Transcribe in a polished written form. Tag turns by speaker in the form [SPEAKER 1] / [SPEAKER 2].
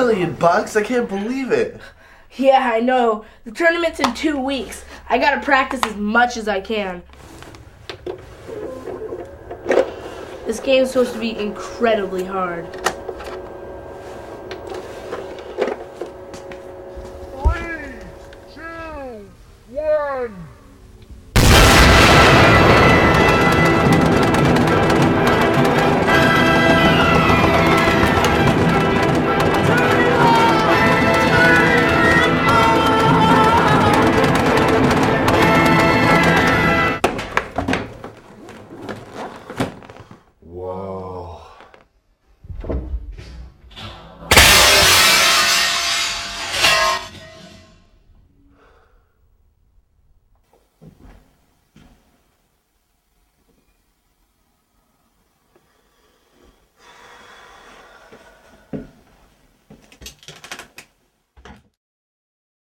[SPEAKER 1] million bucks? I can't believe it.
[SPEAKER 2] Yeah, I know. The tournament's in 2 weeks. I gotta practice as much as I can. This game's supposed to be incredibly hard.